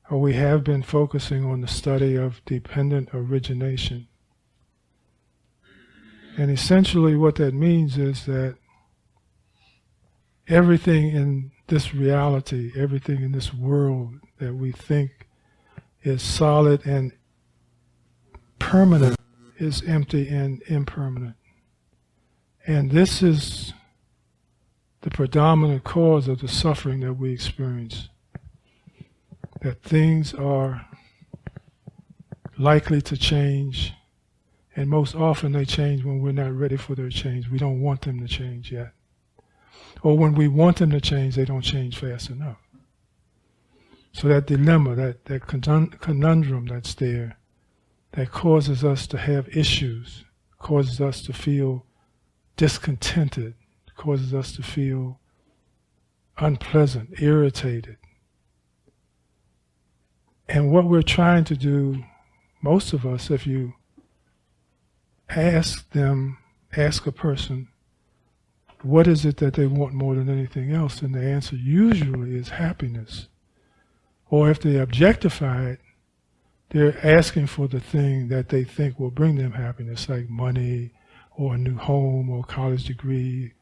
or we have been focusing on the study of dependent origination. And essentially what that means is that everything in this reality, everything in this world that we think is solid and permanent is empty and impermanent. And this is the predominant cause of the suffering that we experience. That things are likely to change, and most often they change when we're not ready for their change. We don't want them to change yet. Or when we want them to change, they don't change fast enough. So that dilemma, that conundrum that's there, that causes us to have issues, causes us to feel discontented, causes us to feel unpleasant, irritated. And what we're trying to do, most of us, if you ask a person, what is it that they want more than anything else? And the answer usually is happiness. Or if they objectify it, they're asking for the thing that they think will bring them happiness, like money, or a new home, or a college degree,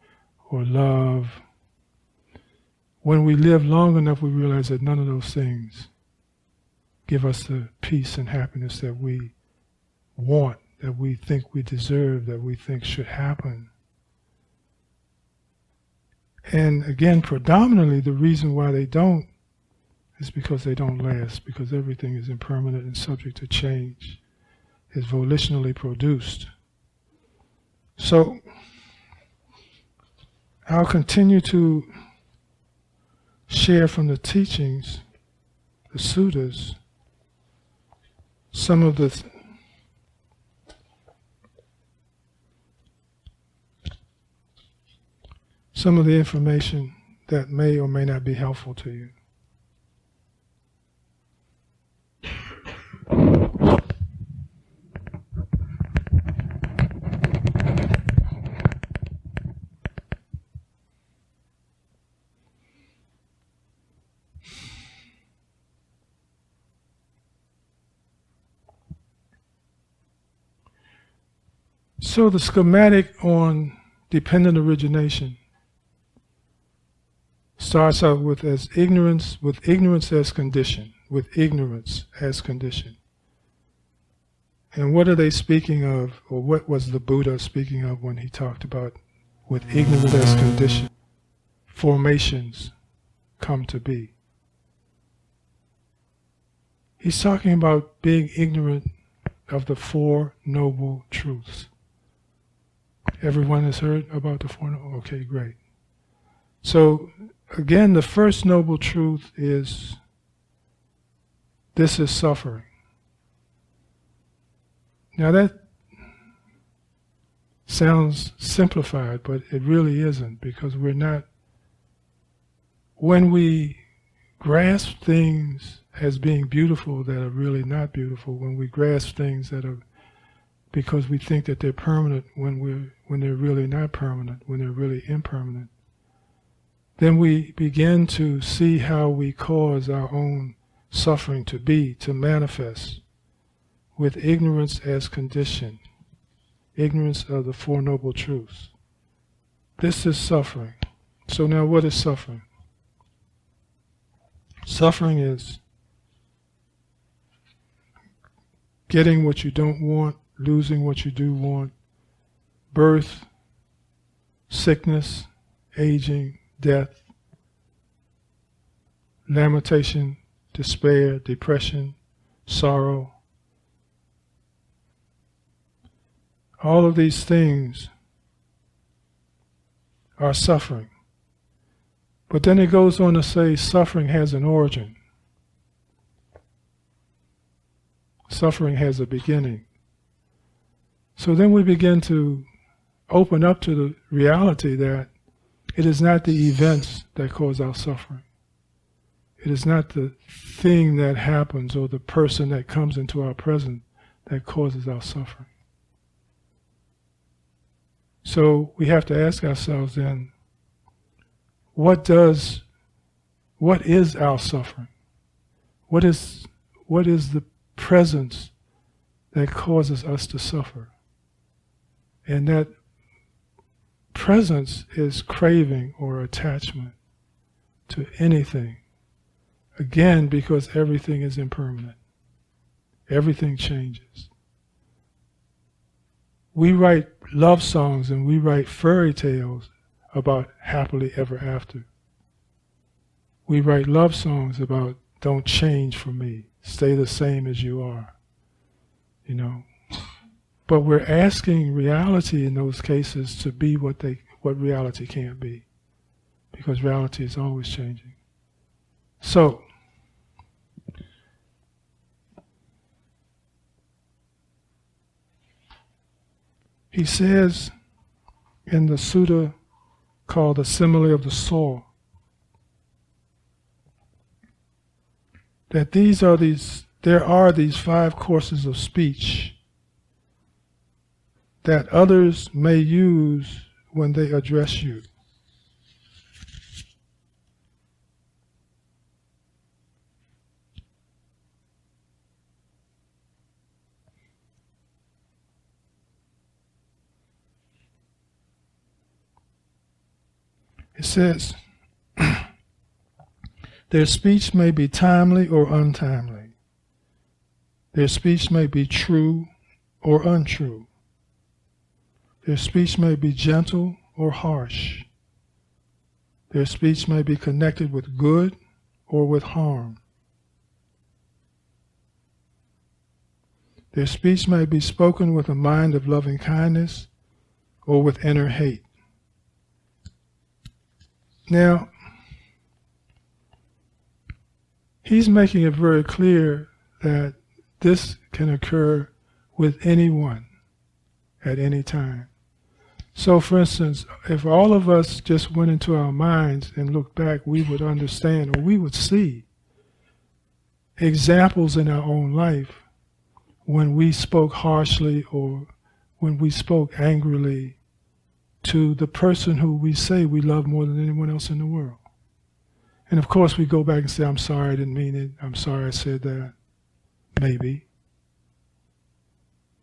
or love. When we live long enough, we realize that none of those things give us the peace and happiness that we want, that we think we deserve, that we think should happen. And again, predominantly the reason why they don't is because they don't last, because everything is impermanent and subject to change, is volitionally produced. So I'll continue to share from the teachings, the suttas, some of the information that may or may not be helpful to you. So the schematic on dependent origination starts out with ignorance as condition, And what are they speaking of, or what was the Buddha speaking of when he talked about with ignorance as condition, formations come to be? He's talking about being ignorant of the Four Noble Truths. Everyone has heard about the Four Noble? Okay, great. So, again, the first noble truth is, this is suffering. Now that sounds simplified, but it really isn't, because we're not, when we grasp things as being beautiful that are really not beautiful, when we grasp things that are because we think that they're permanent when they're really not permanent, when they're really impermanent, then we begin to see how we cause our own suffering to manifest with ignorance as condition, ignorance of the Four Noble Truths. This is suffering. So now what is suffering? Suffering is getting what you don't want, losing what you do want, birth, sickness, aging, death, lamentation, despair, depression, sorrow. All of these things are suffering. But then it goes on to say suffering has an origin. Suffering has a beginning. So then we begin to open up to the reality that it is not the events that cause our suffering. It is not the thing that happens or the person that comes into our presence that causes our suffering. So we have to ask ourselves then, what is our suffering? What is the presence that causes us to suffer? And that presence is craving or attachment to anything. Again, because everything is impermanent. Everything changes. We write love songs and we write fairy tales about happily ever after. We write love songs about don't change for me, stay the same as you are, you know. But we're asking reality in those cases to be what reality can't be, because reality is always changing. So, he says in the sutta called the simile of the soul that there are these 5 courses of speech that others may use when they address you. It says, their speech may be timely or untimely. Their speech may be true or untrue. Their speech may be gentle or harsh. Their speech may be connected with good or with harm. Their speech may be spoken with a mind of loving kindness or with inner hate. Now, he's making it very clear that this can occur with anyone at any time. So, for instance, if all of us just went into our minds and looked back, we would understand, or we would see examples in our own life when we spoke harshly or when we spoke angrily to the person who we say we love more than anyone else in the world. And of course we go back and say, I'm sorry, I didn't mean it. I'm sorry I said that. Maybe.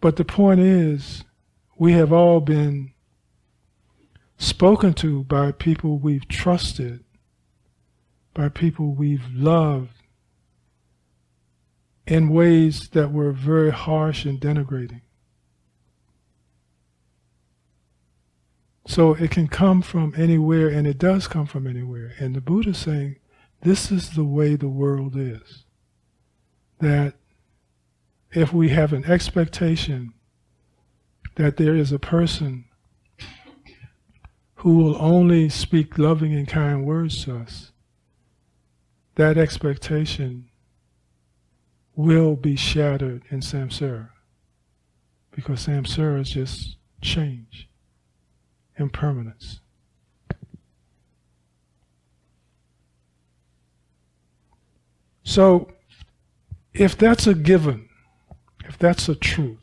But the point is, we have all been spoken to by people we've trusted, by people we've loved, in ways that were very harsh and denigrating. So it can come from anywhere, and it does come from anywhere. And the Buddha is saying, this is the way the world is. That if we have an expectation that there is a person who will only speak loving and kind words to us, that expectation will be shattered in samsara. Because samsara is just change, impermanence. So, if that's a given, if that's a truth,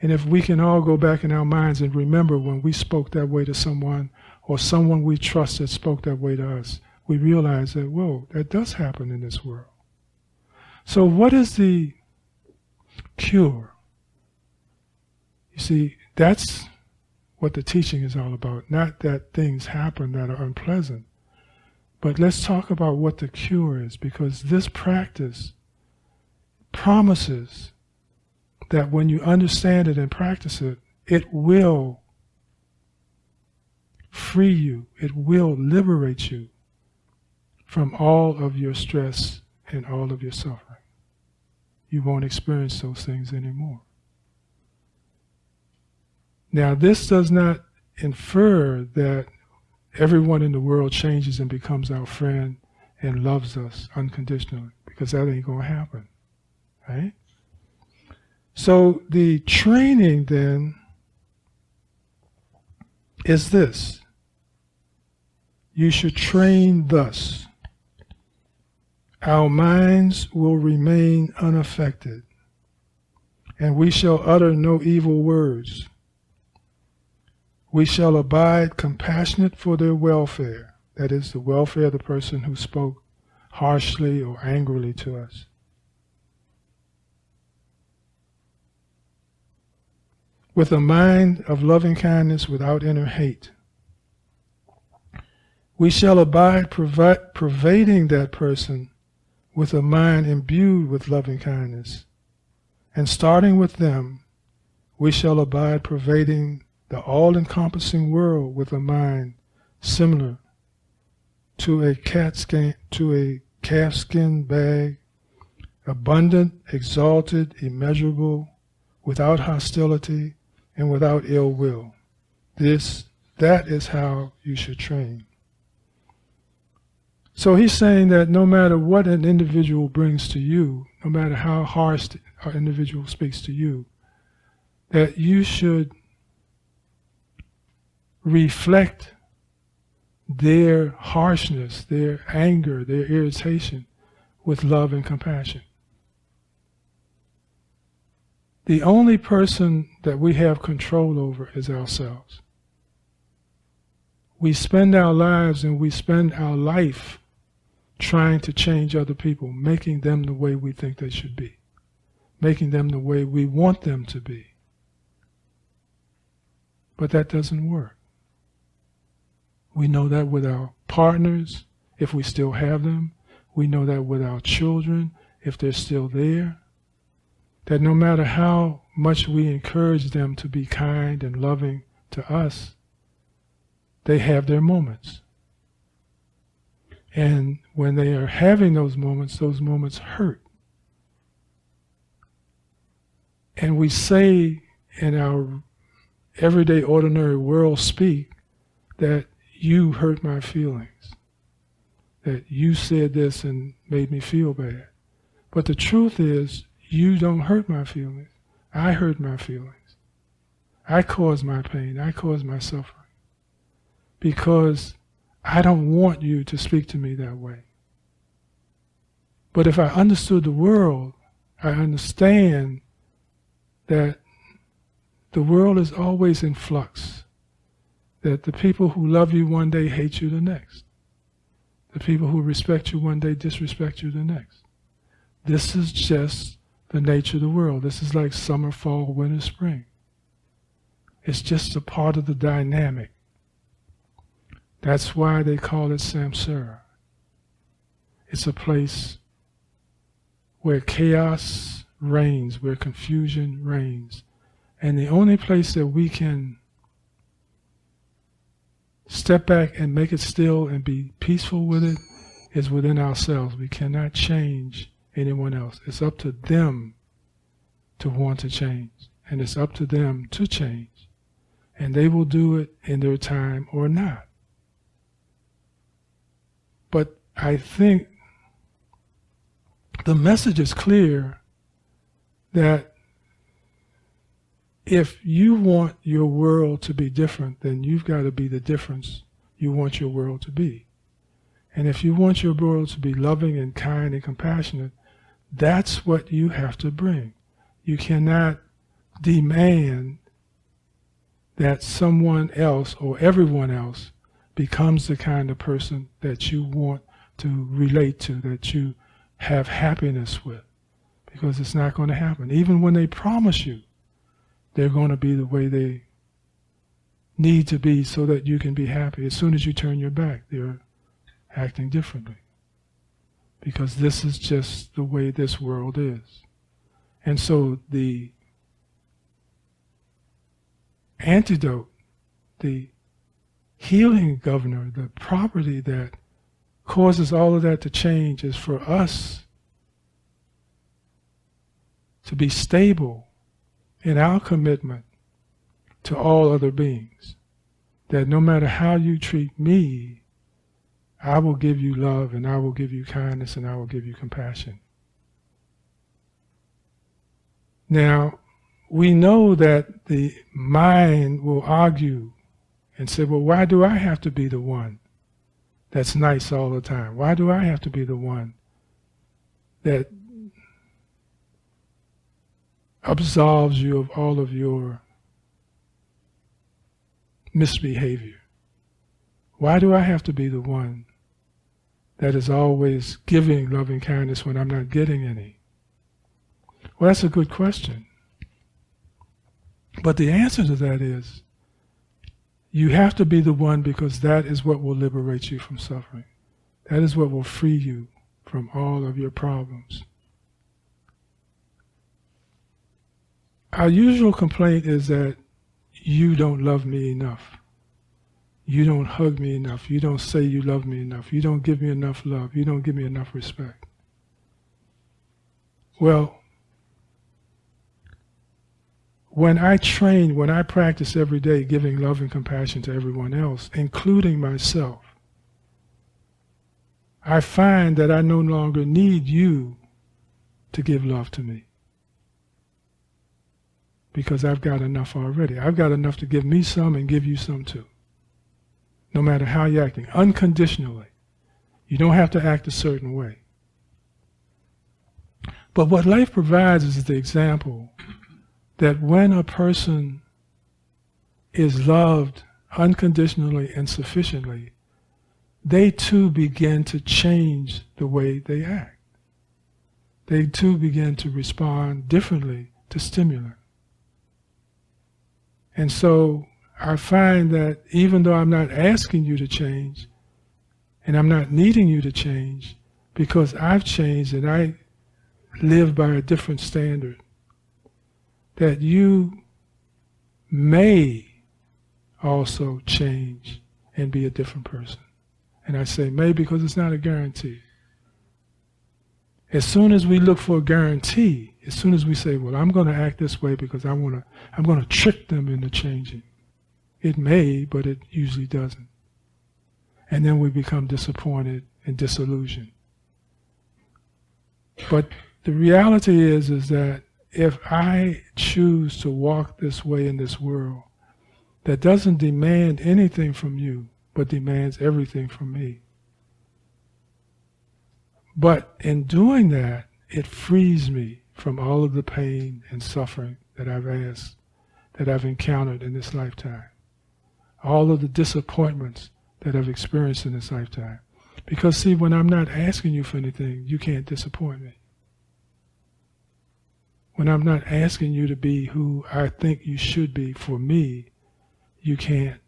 and if we can all go back in our minds and remember when we spoke that way to someone, or someone we trusted spoke that way to us, we realize that, whoa, that does happen in this world. So what is the cure? You see, that's what the teaching is all about. Not that things happen that are unpleasant, but let's talk about what the cure is, because this practice promises that when you understand it and practice it, it will free you, it will liberate you from all of your stress and all of your suffering. You won't experience those things anymore. Now, this does not infer that everyone in the world changes and becomes our friend and loves us unconditionally, because that ain't going to happen, right? So the training then is this. You should train thus. Our minds will remain unaffected, and we shall utter no evil words. We shall abide compassionate for their welfare, that is, the welfare of the person who spoke harshly or angrily to us. with a mind of loving kindness without inner hate. We shall abide pervading that person with a mind imbued with loving kindness. And starting with them, we shall abide pervading the all-encompassing world with a mind similar to a calfskin bag, abundant, exalted, immeasurable, without hostility and without ill will. That is how you should train. So he's saying that no matter what an individual brings to you, no matter how harsh an individual speaks to you, that you should reflect their harshness, their anger, their irritation with love and compassion. The only person that we have control over is ourselves. We spend our lives and we spend our life trying to change other people, making them the way we think they should be, making them the way we want them to be. But that doesn't work. We know that with our partners, if we still have them. We know that with our children, if they're still there. That no matter how much we encourage them to be kind and loving to us, they have their moments. And when they are having those moments hurt. And we say in our everyday ordinary world speak that you hurt my feelings, that you said this and made me feel bad. But the truth is, you don't hurt my feelings. I hurt my feelings. I cause my pain. I cause my suffering. Because I don't want you to speak to me that way. But if I understood the world, I understand that the world is always in flux. That the people who love you one day hate you the next. The people who respect you one day disrespect you the next. This is just the nature of the world. This is like summer, fall, winter, spring. It's just a part of the dynamic. That's why they call it samsara. It's a place where chaos reigns, where confusion reigns. And the only place that we can step back and make it still and be peaceful with it is within ourselves. We cannot change anyone else. It's up to them to want to change. And it's up to them to change. And they will do it in their time or not. But I think the message is clear that if you want your world to be different, then you've got to be the difference you want your world to be. And if you want your world to be loving and kind and compassionate, that's what you have to bring. You cannot demand that someone else or everyone else becomes the kind of person that you want to relate to, that you have happiness with. Because it's not going to happen. Even when they promise you they're going to be the way they need to be so that you can be happy, as soon as you turn your back, they're acting differently. Because this is just the way this world is. And so the antidote, the healing governor, the property that causes all of that to change is for us to be stable in our commitment to all other beings. That no matter how you treat me, I will give you love and I will give you kindness and I will give you compassion. Now, we know that the mind will argue and say, well, why do I have to be the one that's nice all the time? Why do I have to be the one that absolves you of all of your misbehavior? Why do I have to be the one that is always giving loving kindness when I'm not getting any? Well, that's a good question. But the answer to that is, you have to be the one, because that is what will liberate you from suffering. That is what will free you from all of your problems. Our usual complaint is that you don't love me enough. You don't hug me enough. You don't say you love me enough. You don't give me enough love. You don't give me enough respect. Well, when I practice every day giving love and compassion to everyone else, including myself, I find that I no longer need you to give love to me, because I've got enough already. I've got enough to give me some and give you some too. No matter how you're acting, unconditionally. You don't have to act a certain way. But what life provides is the example that when a person is loved unconditionally and sufficiently, they too begin to change the way they act. They too begin to respond differently to stimuli. And so I find that even though I'm not asking you to change, and I'm not needing you to change, because I've changed and I live by a different standard, that you may also change and be a different person. And I say may because it's not a guarantee. As soon as we look for a guarantee, as soon as we say, well, I'm going to act this way because I'm going to trick them into changing. It may, but it usually doesn't. And then we become disappointed and disillusioned. But the reality is that if I choose to walk this way in this world that doesn't demand anything from you, but demands everything from me, but in doing that, it frees me from all of the pain and suffering that I've encountered in this lifetime. All of the disappointments that I've experienced in this lifetime. Because see, when I'm not asking you for anything, you can't disappoint me. When I'm not asking you to be who I think you should be for me, you can't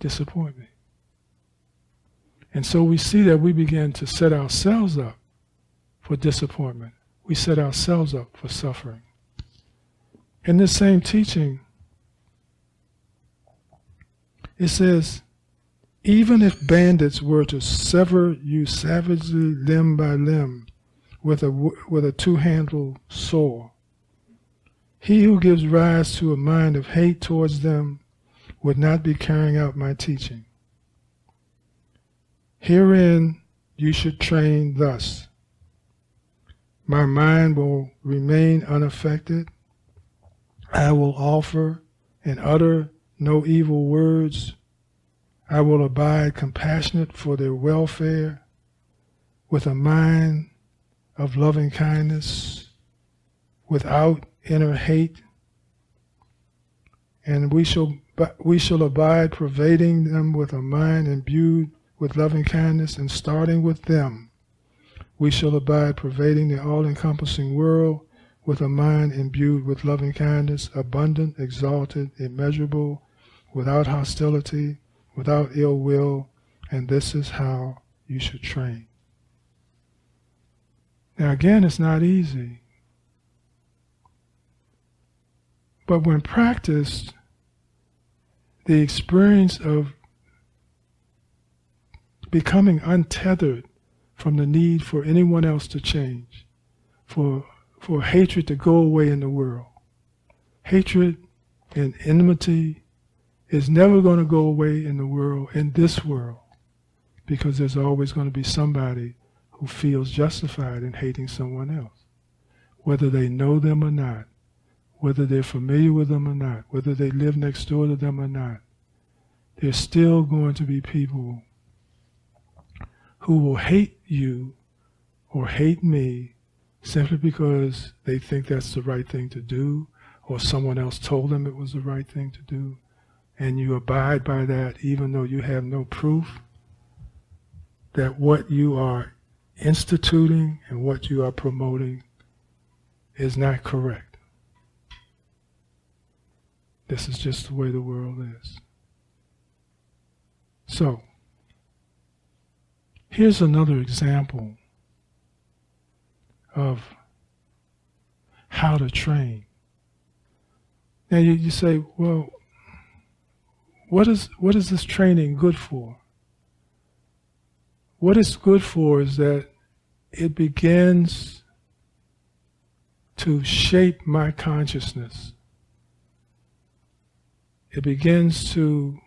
disappoint me. And so we see that we begin to set ourselves up for disappointment. We set ourselves up for suffering. In this same teaching, it says, even if bandits were to sever you savagely limb by limb with a two-handled sword, he who gives rise to a mind of hate towards them would not be carrying out my teaching. Herein you should train thus. My mind will remain unaffected. I will offer and utter no evil words. I will abide compassionate for their welfare with a mind of loving kindness, without inner hate. And we shall abide pervading them with a mind imbued with loving kindness, and starting with them, we shall abide pervading the all-encompassing world with a mind imbued with loving kindness, abundant, exalted, immeasurable, without hostility, without ill will, and this is how you should train. Now again, it's not easy. But when practiced, the experience of becoming untethered from the need for anyone else to change, for hatred to go away in the world. Hatred and enmity is never going to go away in the world, in this world, because there's always going to be somebody who feels justified in hating someone else, whether they know them or not, whether they're familiar with them or not, whether they live next door to them or not. There's still going to be people who will hate you or hate me simply because they think that's the right thing to do, or someone else told them it was the right thing to do, and you abide by that even though you have no proof that what you are instituting and what you are promoting is not correct. This is just the way the world is. So, here's another example of how to train. Now you say, well, what is this training good for? What it's good for is that it begins to shape my consciousness. It begins to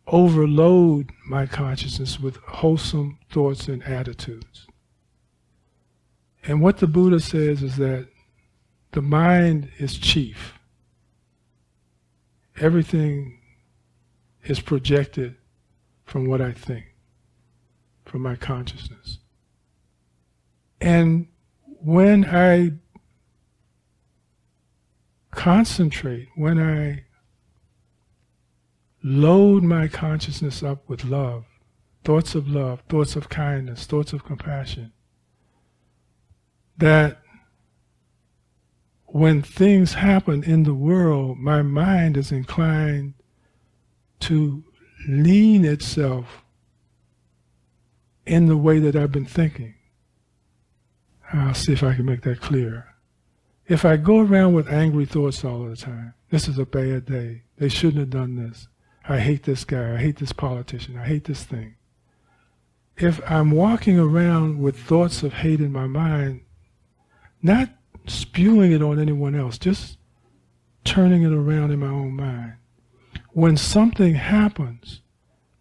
overload my consciousness with wholesome thoughts and attitudes. And what the Buddha says is that the mind is chief. Everything is projected from what I think, from my consciousness. And when I concentrate, when I load my consciousness up with love, thoughts of kindness, thoughts of compassion, that when things happen in the world, my mind is inclined to lean itself in the way that I've been thinking. I'll see if I can make that clear. If I go around with angry thoughts all the time, this is a bad day, they shouldn't have done this, I hate this guy, I hate this politician, I hate this thing. If I'm walking around with thoughts of hate in my mind, not spewing it on anyone else, just turning it around in my own mind. When something happens,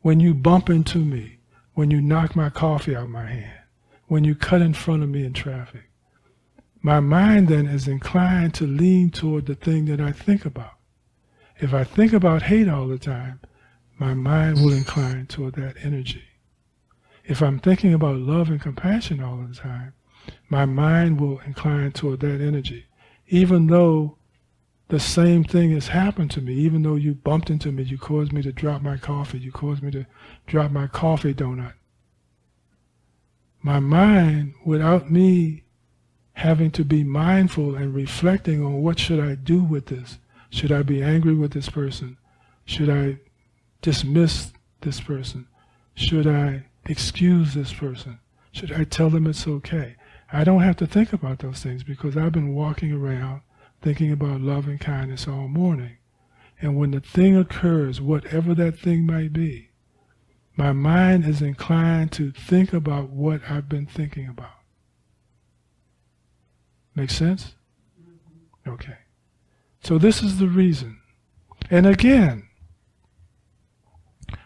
when you bump into me, when you knock my coffee out of my hand, when you cut in front of me in traffic, my mind then is inclined to lean toward the thing that I think about. If I think about hate all the time, my mind will incline toward that energy. If I'm thinking about love and compassion all the time, my mind will incline toward that energy. Even though the same thing has happened to me, even though you bumped into me, you caused me to drop my coffee, you caused me to drop my coffee donut. My mind, without me having to be mindful and reflecting on what should I do with this, should I be angry with this person, should I dismiss this person, should I excuse this person, should I tell them it's okay? I don't have to think about those things because I've been walking around thinking about love and kindness all morning. And when the thing occurs, whatever that thing might be, my mind is inclined to think about what I've been thinking about. Make sense? Okay. So this is the reason. And again,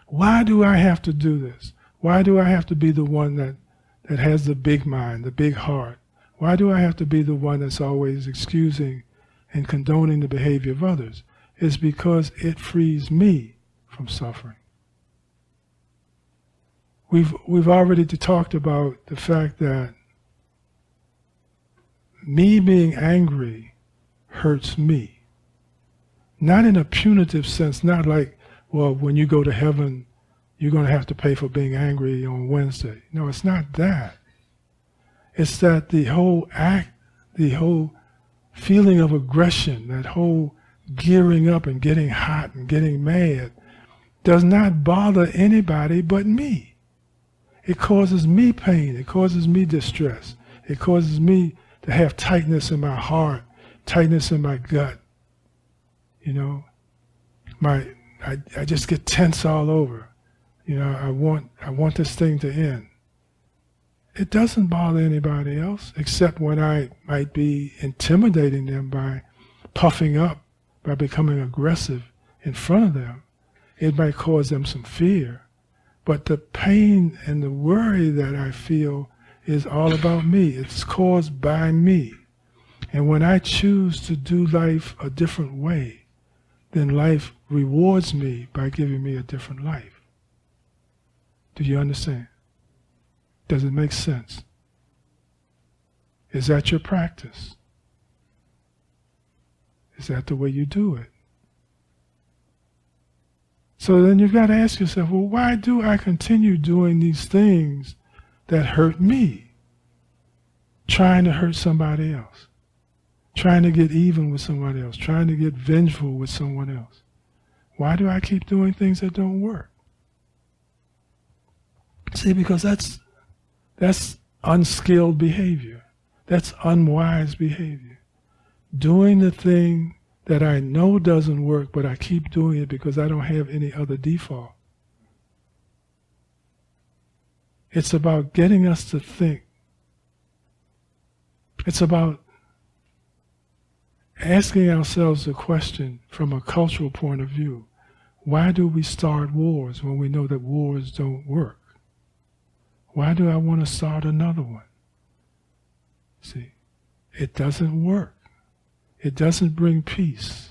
why do I have to do this? Why do I have to be the one that has the big mind, the big heart? Why do I have to be the one that's always excusing and condoning the behavior of others? It's because it frees me from suffering. We've already talked about the fact that me being angry hurts me. Not in a punitive sense, not like, well, when you go to heaven, you're going to have to pay for being angry on Wednesday. No, it's not that. It's that the whole act, the whole feeling of aggression, that whole gearing up and getting hot and getting mad does not bother anybody but me. It causes me pain. It causes me distress. It causes me to have tightness in my heart, tightness in my gut. You know, I just get tense all over. You know, I want this thing to end. It doesn't bother anybody else, except when I might be intimidating them by puffing up, by becoming aggressive in front of them. It might cause them some fear. But the pain and the worry that I feel is all about me. It's caused by me. And when I choose to do life a different way, then life rewards me by giving me a different life. Do you understand? Does it make sense? Is that your practice? Is that the way you do it? So then you've got to ask yourself, well, why do I continue doing these things that hurt me, trying to hurt somebody else? trying to get even with someone else, trying to get vengeful with someone else. Why do I keep doing things that don't work? See, because that's unskilled behavior. That's unwise behavior. Doing the thing that I know doesn't work, but I keep doing it because I don't have any other default. It's about getting us to think. It's about asking ourselves the question from a cultural point of view. Why do we start wars when we know that wars don't work? Why do I want to start another one? See, it doesn't work. It doesn't bring peace.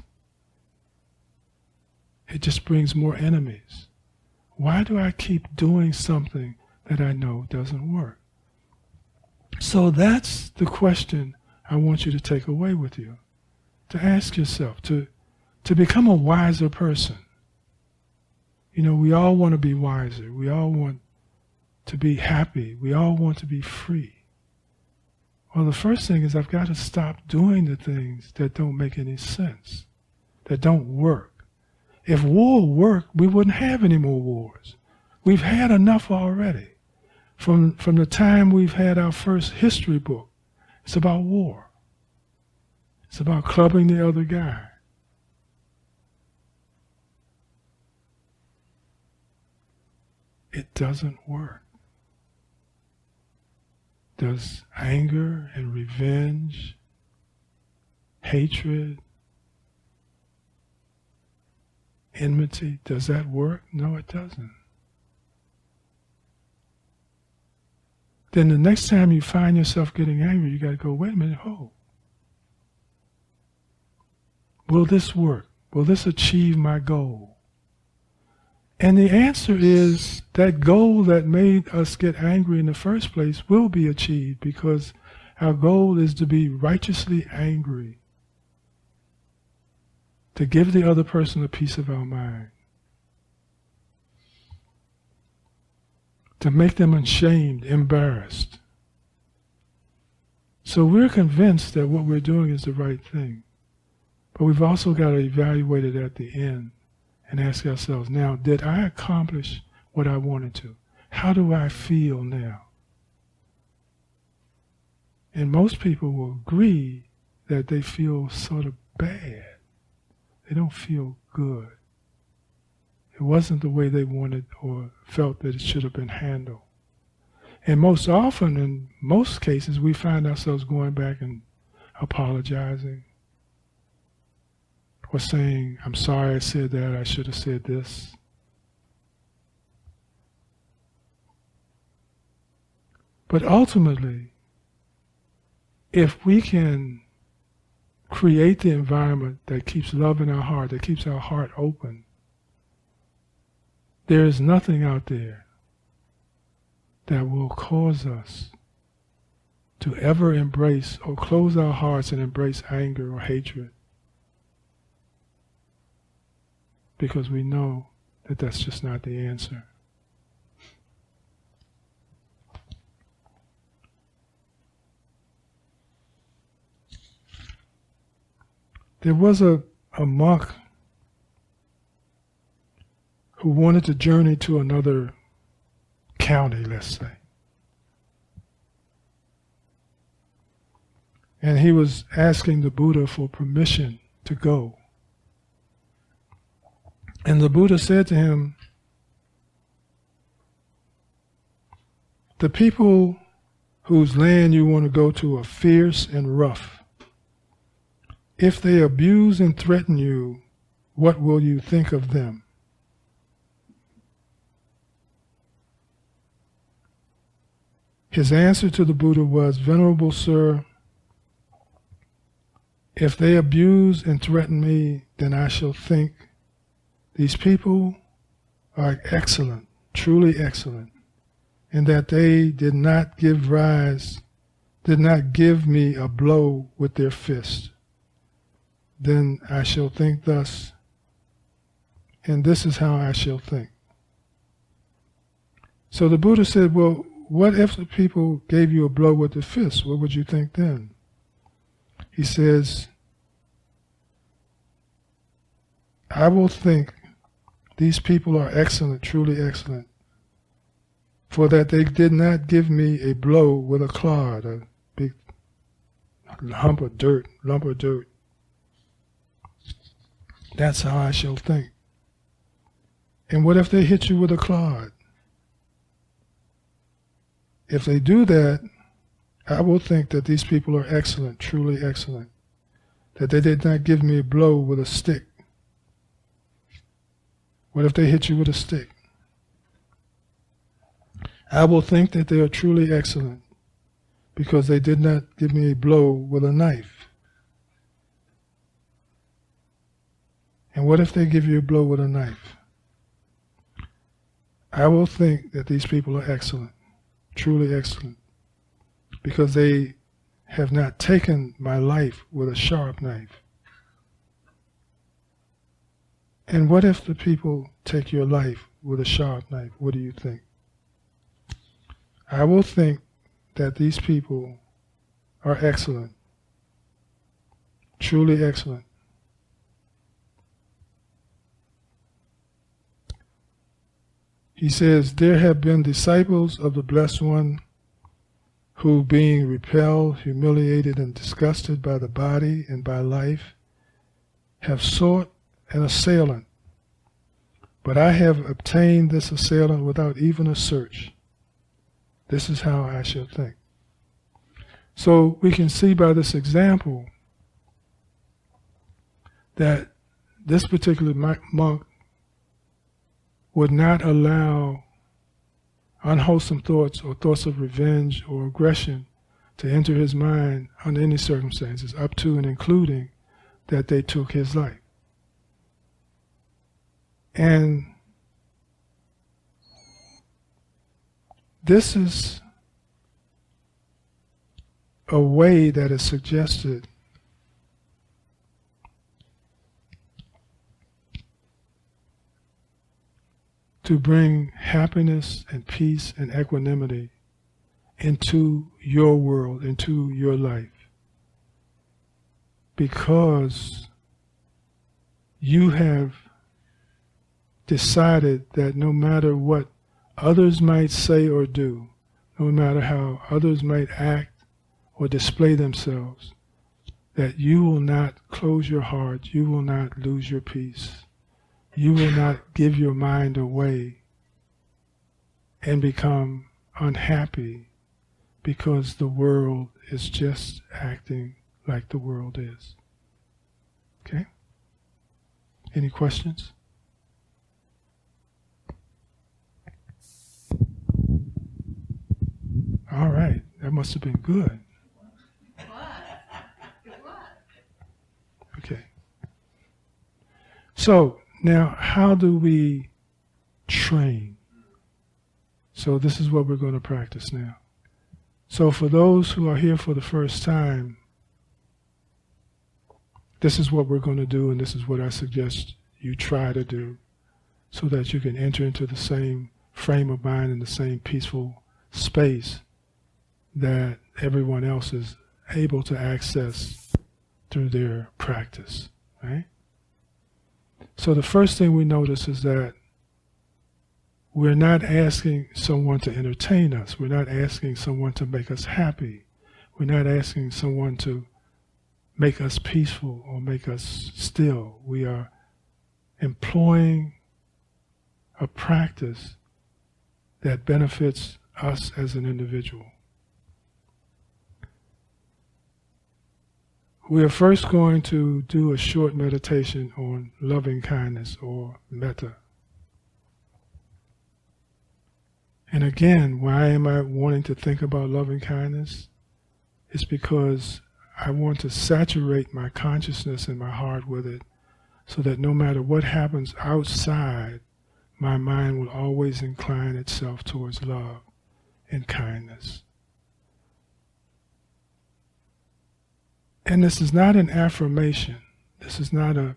It just brings more enemies. Why do I keep doing something that I know doesn't work? So that's the question I want you to take away with you. To ask yourself, to become a wiser person. You know, we all want to be wiser. We all want to be happy. We all want to be free. Well, the first thing is I've got to stop doing the things that don't make any sense, that don't work. If war worked, we wouldn't have any more wars. We've had enough already. From the time we've had our first history book, it's about war. It's about clubbing the other guy. It doesn't work. Does anger and revenge, hatred, enmity, does that work? No, it doesn't. Then the next time you find yourself getting angry, you got to go, wait a minute, will this work? Will this achieve my goal? And the answer is that goal that made us get angry in the first place will be achieved because our goal is to be righteously angry, to give the other person a piece of our mind, to make them ashamed, embarrassed. So we're convinced that what we're doing is the right thing. But we've also got to evaluate it at the end and ask ourselves, now, did I accomplish what I wanted to? How do I feel now? And most people will agree that they feel sort of bad. They don't feel good. It wasn't the way they wanted or felt that it should have been handled. And most often, in most cases, we find ourselves going back and apologizing or saying, I'm sorry I said that, I should have said this. But ultimately, if we can create the environment that keeps love in our heart, that keeps our heart open, there is nothing out there that will cause us to ever embrace or close our hearts and embrace anger or hatred. Because we know that that's just not the answer. There was a monk who wanted to journey to another county, let's say. And he was asking the Buddha for permission to go. And the Buddha said to him, the people whose land you want to go to are fierce and rough. If they abuse and threaten you, what will you think of them? His answer to the Buddha was, Venerable Sir, if they abuse and threaten me, then I shall think, these people are excellent, truly excellent, in that they did not give me a blow with their fist. Then I shall think thus, and this is how I shall think. So the Buddha said, well, what if the people gave you a blow with the fist? What would you think then? He says, I will think these people are excellent, truly excellent, for that they did not give me a blow with a clod, a big lump of dirt. That's how I shall think. And what if they hit you with a clod? If they do that, I will think that these people are excellent, truly excellent, that they did not give me a blow with a stick. What if they hit you with a stick? I will think that they are truly excellent because they did not give me a blow with a knife. And what if they give you a blow with a knife? I will think that these people are excellent, truly excellent, because they have not taken my life with a sharp knife. And what if the people take your life with a sharp knife? What do you think? I will think that these people are excellent, truly excellent. He says, there have been disciples of the Blessed One who, being repelled, humiliated, and disgusted by the body and by life, have sought an assailant, but I have obtained this assailant without even a search. This is how I shall think. So we can see by this example that this particular monk would not allow unwholesome thoughts or thoughts of revenge or aggression to enter his mind under any circumstances, up to and including that they took his life. And this is a way that is suggested to bring happiness and peace and equanimity into your world, into your life. Because you have decided that no matter what others might say or do, no matter how others might act or display themselves, that you will not close your heart, you will not lose your peace, you will not give your mind away and become unhappy because the world is just acting like the world is. Okay? Any questions? All right, that must have been good. Okay. So, now how do we train? So this is what we're going to practice now. So for those who are here for the first time, this is what we're going to do, and this is what I suggest you try to do so that you can enter into the same frame of mind and the same peaceful space that everyone else is able to access through their practice, right? So the first thing we notice is that we're not asking someone to entertain us. We're not asking someone to make us happy. We're not asking someone to make us peaceful or make us still. We are employing a practice that benefits us as an individual. We are first going to do a short meditation on loving kindness or metta. And again, why am I wanting to think about loving kindness? It's because I want to saturate my consciousness and my heart with it so that no matter what happens outside, my mind will always incline itself towards love and kindness. And this is not an affirmation. This is not a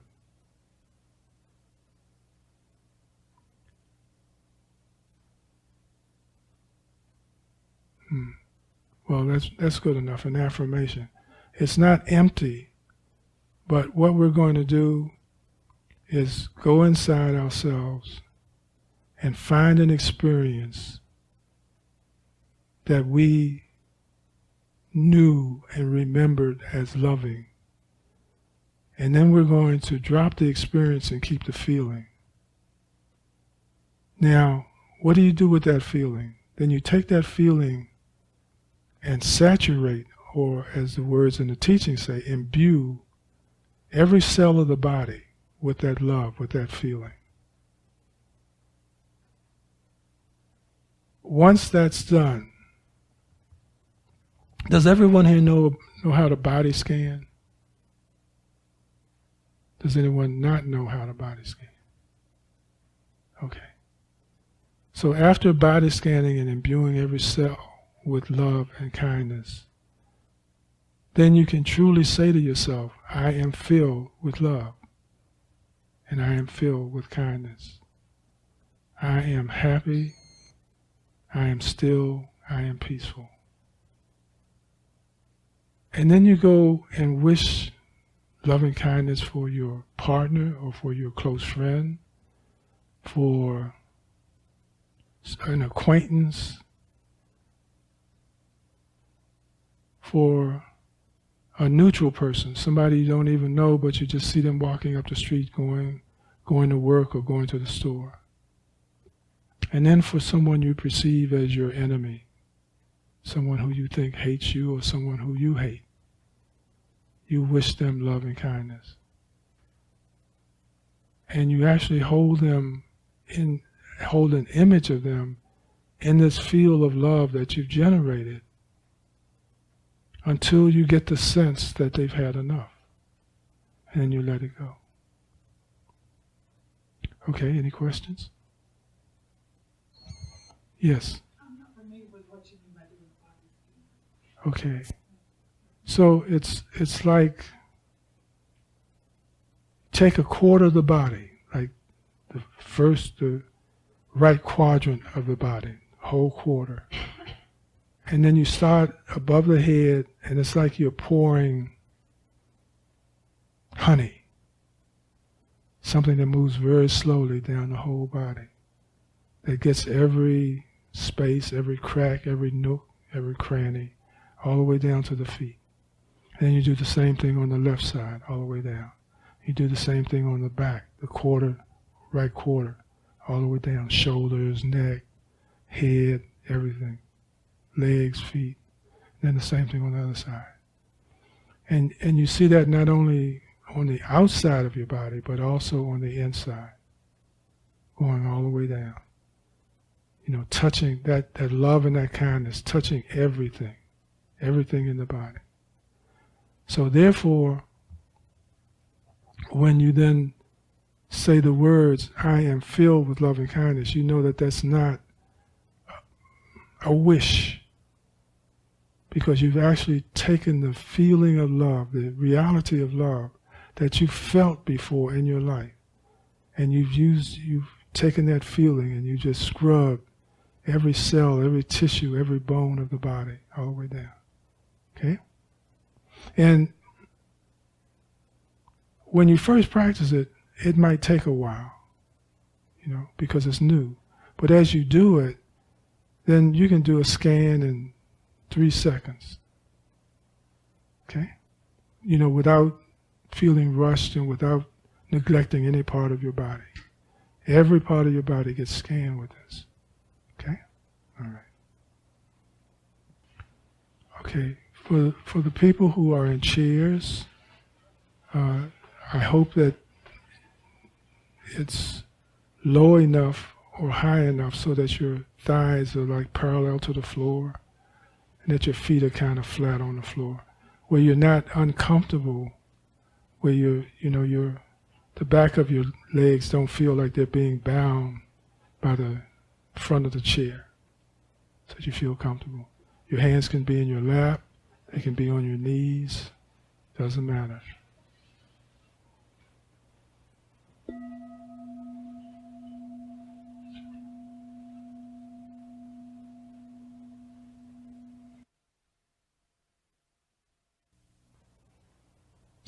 well, that's good enough, an affirmation. It's not empty, but what we're going to do is go inside ourselves and find an experience that we knew and remembered as loving. And then we're going to drop the experience and keep the feeling. Now, what do you do with that feeling? Then you take that feeling and saturate, or as the words in the teaching say, imbue every cell of the body with that love, with that feeling. Once that's done, does everyone here know how to body scan? Does anyone not know how to body scan? Okay. So after body scanning and imbuing every cell with love and kindness, then you can truly say to yourself, I am filled with love, and I am filled with kindness. I am happy, I am still, I am peaceful. And then you go and wish loving kindness for your partner or for your close friend, for an acquaintance, for a neutral person, somebody you don't even know, but you just see them walking up the street going to work or going to the store. And then for someone you perceive as your enemy, someone who you think hates you or someone who you hate, you wish them love and kindness. And you actually hold an image of them in this field of love that you've generated until you get the sense that they've had enough. And then you let it go. Okay, any questions? Yes? I'm not familiar with what you mean by doing body scan. Okay. So it's like take a quarter of the body, like the right quadrant of the body, whole quarter. And then you start above the head, and it's like you're pouring honey, something that moves very slowly down the whole body, that gets every space, every crack, every nook, every cranny, all the way down to the feet. And then you do the same thing on the left side, all the way down. You do the same thing on the back, the quarter, right quarter, all the way down, shoulders, neck, head, everything, legs, feet. And then the same thing on the other side. And you see that not only on the outside of your body, but also on the inside, going all the way down. You know, touching that love and that kindness, touching everything in the body. So therefore, when you then say the words, I am filled with love and kindness, you know that that's not a wish, because you've actually taken the feeling of love, the reality of love that you felt before in your life, and you've taken that feeling and you just scrubbed every cell, every tissue, every bone of the body all the way down. Okay? And when you first practice it, it might take a while, you know, because it's new. But as you do it, then you can do a scan in 3 seconds. Okay? You know, without feeling rushed and without neglecting any part of your body. Every part of your body gets scanned with this. Okay? All right. Okay. For the people who are in chairs, I hope that it's low enough or high enough so that your thighs are like parallel to the floor and that your feet are kind of flat on the floor, where you're not uncomfortable, where the back of your legs don't feel like they're being bound by the front of the chair, so that you feel comfortable. Your hands can be in your lap, they can be on your knees, doesn't matter.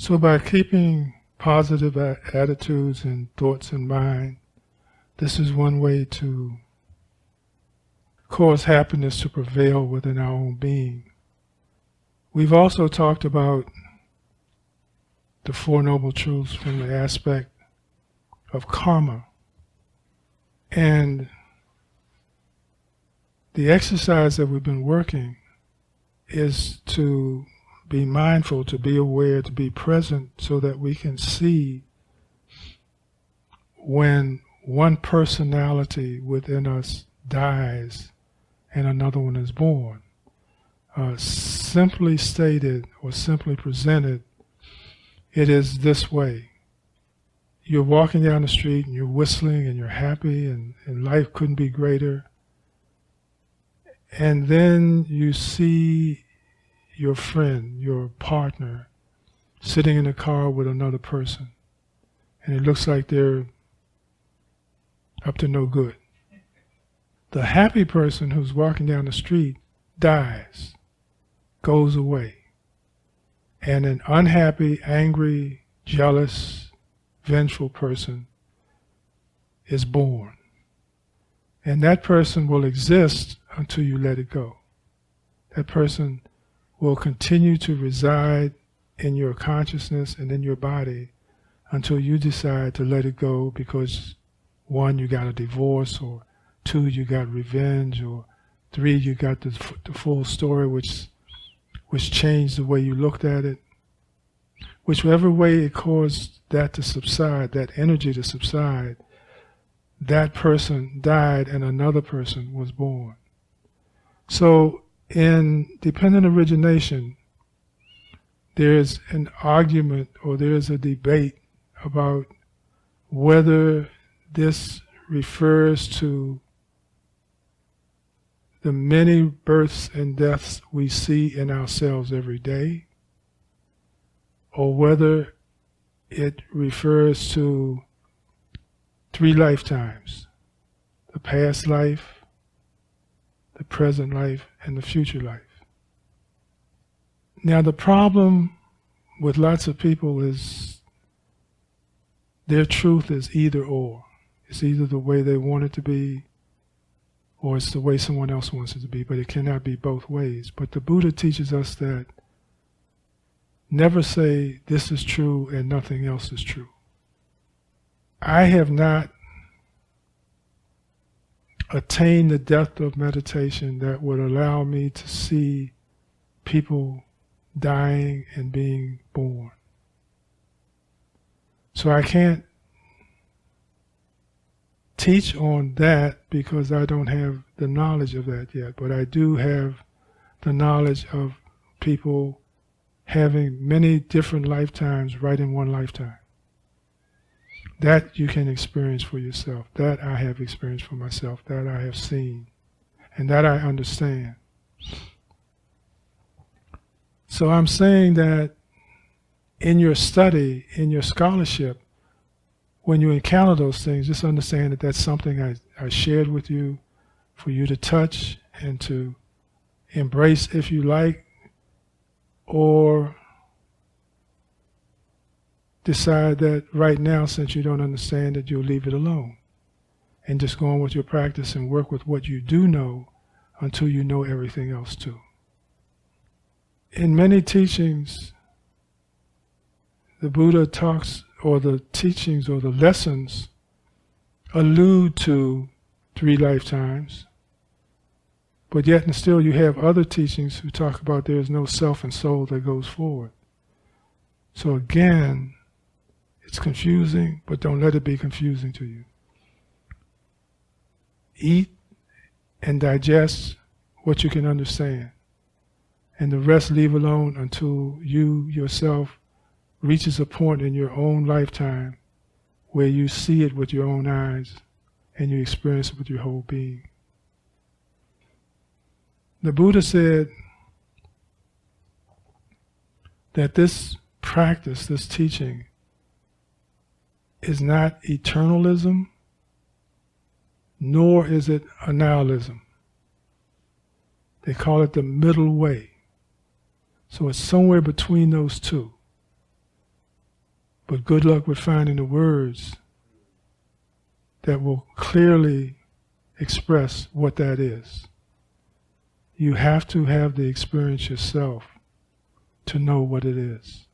So by keeping positive attitudes and thoughts in mind, this is one way to cause happiness to prevail within our own being. We've also talked about the Four Noble Truths from the aspect of karma. And the exercise that we've been working is to be mindful, to be aware, to be present, so that we can see when one personality within us dies and another one is born. Simply stated or simply presented, it is this way. You're walking down the street and you're whistling and you're happy and life couldn't be greater. And then you see your friend, your partner, sitting in a car with another person. And it looks like they're up to no good. The happy person who's walking down the street dies, goes away. And an unhappy, angry, jealous, vengeful person is born. And that person will exist until you let it go. That person will continue to reside in your consciousness and in your body until you decide to let it go because, one, you got a divorce, or two, you got revenge, or three, you got the full story which changed the way you looked at it. Whichever way it caused that to subside, that energy to subside, that person died and another person was born. So in dependent origination, there's an argument or there's a debate about whether this refers to the many births and deaths we see in ourselves every day, or whether it refers to 3 lifetimes: the past life, the present life, and the future life. Now the problem with lots of people is their truth is either or. It's either the way they want it to be, or it's the way someone else wants it to be, but it cannot be both ways. But the Buddha teaches us that never say this is true and nothing else is true. I have not attained the depth of meditation that would allow me to see people dying and being born. So I can't teach on that because I don't have the knowledge of that yet, but I do have the knowledge of people having many different lifetimes right in one lifetime. That you can experience for yourself. That I have experienced for myself. That I have seen. And that I understand. So I'm saying that in your study, in your scholarship, when you encounter those things, just understand that that's something I shared with you for you to touch and to embrace if you like, or decide that right now, since you don't understand it, you'll leave it alone and just go on with your practice and work with what you do know until you know everything else too. In many teachings, the Buddha talks, or the teachings or the lessons allude to 3 lifetimes, but yet and still you have other teachings who talk about there is no self and soul that goes forward. So again, it's confusing, but don't let it be confusing to you. Eat and digest what you can understand, and the rest leave alone until you yourself reaches a point in your own lifetime where you see it with your own eyes and you experience it with your whole being. The Buddha said that this practice, this teaching, is not eternalism, nor is it annihilism. They call it the middle way. So it's somewhere between those two. But good luck with finding the words that will clearly express what that is. You have to have the experience yourself to know what it is.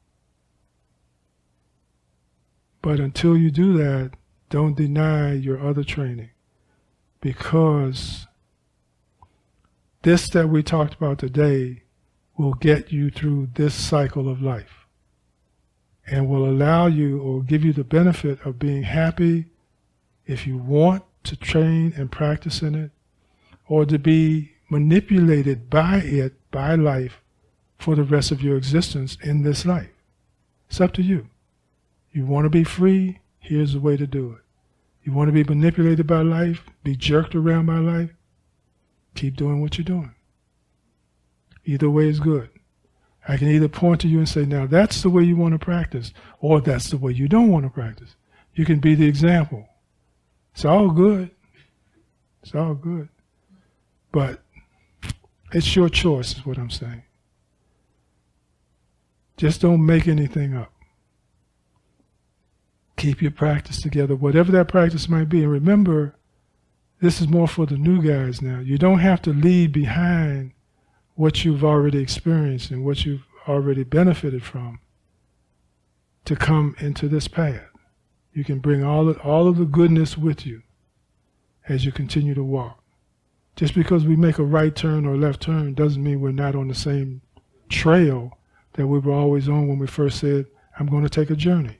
But until you do that, don't deny your other training, because this that we talked about today will get you through this cycle of life and will allow you or give you the benefit of being happy if you want to train and practice in it, or to be manipulated by it, by life, for the rest of your existence in this life. It's up to you. You want to be free? Here's the way to do it. You want to be manipulated by life, be jerked around by life? Keep doing what you're doing. Either way is good. I can either point to you and say, now that's the way you want to practice, or that's the way you don't want to practice. You can be the example. It's all good. It's all good. But it's your choice, is what I'm saying. Just don't make anything up. Keep your practice together, whatever that practice might be. And remember, this is more for the new guys now. You don't have to leave behind what you've already experienced and what you've already benefited from to come into this path. You can bring all of the goodness with you as you continue to walk. Just because we make a right turn or left turn doesn't mean we're not on the same trail that we were always on when we first said, I'm going to take a journey.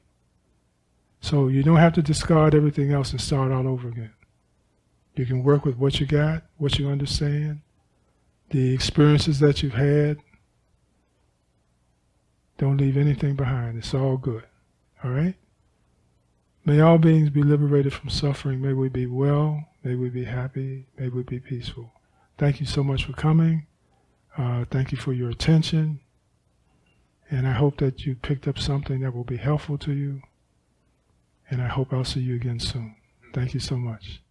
So you don't have to discard everything else and start all over again. You can work with what you got, what you understand, the experiences that you've had. Don't leave anything behind. It's all good. All right? May all beings be liberated from suffering. May we be well. May we be happy. May we be peaceful. Thank you so much for coming. Thank you for your attention. And I hope that you picked up something that will be helpful to you. And I hope I'll see you again soon. Thank you so much.